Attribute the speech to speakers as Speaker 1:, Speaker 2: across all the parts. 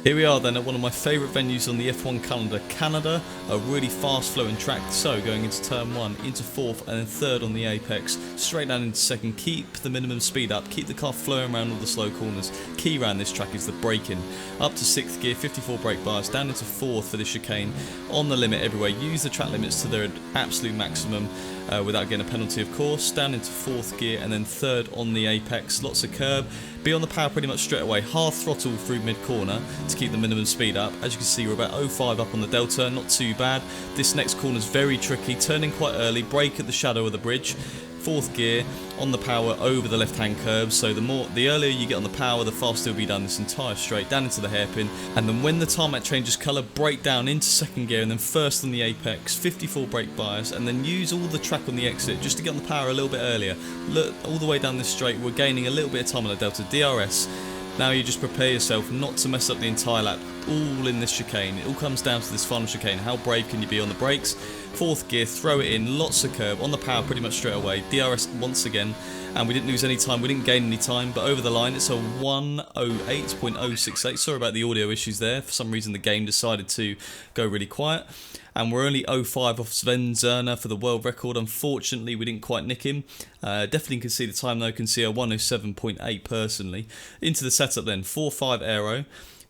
Speaker 1: Here we are then at one of my favourite venues on the F1 calendar, Canada, a really fast flowing track. So going into turn 1, into 4th and then 3rd on the apex, straight down into 2nd, keep the minimum speed up, keep the car flowing around all the slow corners. Key around this track is the braking. Up to 6th gear, 54 brake bars, down into 4th for the chicane, on the limit everywhere. Use the track limits to their absolute maximum without getting a penalty of course. Down into 4th gear and then 3rd on the apex, lots of curb. Be on the power pretty much straight away, hard throttle through mid-corner to keep the minimum speed up. As you can see, we're about 0.5 up on the delta, not too bad. This next corner is very tricky, turning quite early, brake at the shadow of the bridge. 4th gear on the power over the left-hand curve, so the earlier you get on the power, the faster you'll be down this entire straight, down into the hairpin, and then when the tarmac changes colour, brake down into 2nd gear and then 1st on the apex, 54 brake bias, and then use all the track on the exit just to get on the power a little bit earlier. Look, all the way down this straight, we're gaining a little bit of time on the delta, DRS. Now you just prepare yourself not to mess up the entire lap, all in this chicane. It all comes down to this final chicane. How brave can you be on the brakes? 4th gear, throw it in, lots of curb, on the power pretty much straight away. DRS once again, and we didn't lose any time, we didn't gain any time, but over the line it's a 1:08.068. Sorry about the audio issues there, for some reason the game decided to go really quiet. And we're only 0.5 off Sven Zerner for the world record. Unfortunately, we didn't quite nick him. Definitely can see the time though, can see a 1:07.8 personally. Into the setup then, 4.5 aero.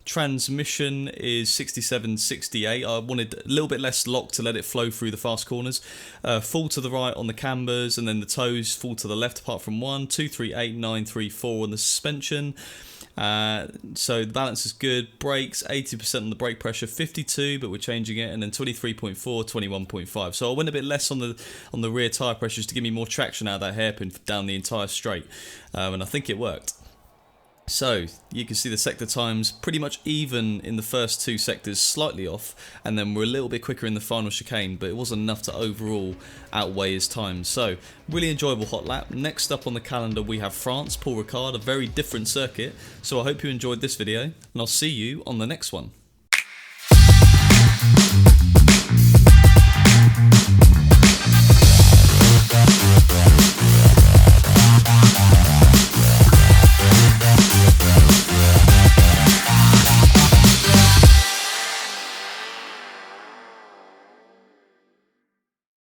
Speaker 1: Transmission is 67.68. I wanted a little bit less lock to let it flow through the fast corners. Full to the right on the cambers, and then the toes full to the left apart from 1. 238, 934 on the suspension. So the balance is good. Brakes 80% on the brake pressure, 52, but we're changing it, and then 23.4, 21.5. So I went a bit less on the rear tyre pressures to give me more traction out of that hairpin down the entire straight, and I think it worked. So you can see the sector times pretty much even in the first 2 sectors, slightly off, and then we're a little bit quicker in the final chicane, but it wasn't enough to overall outweigh his time. So really enjoyable hot lap. Next up on the calendar we have France, Paul Ricard, a very different circuit. So I hope you enjoyed this video, and I'll see you on the next one.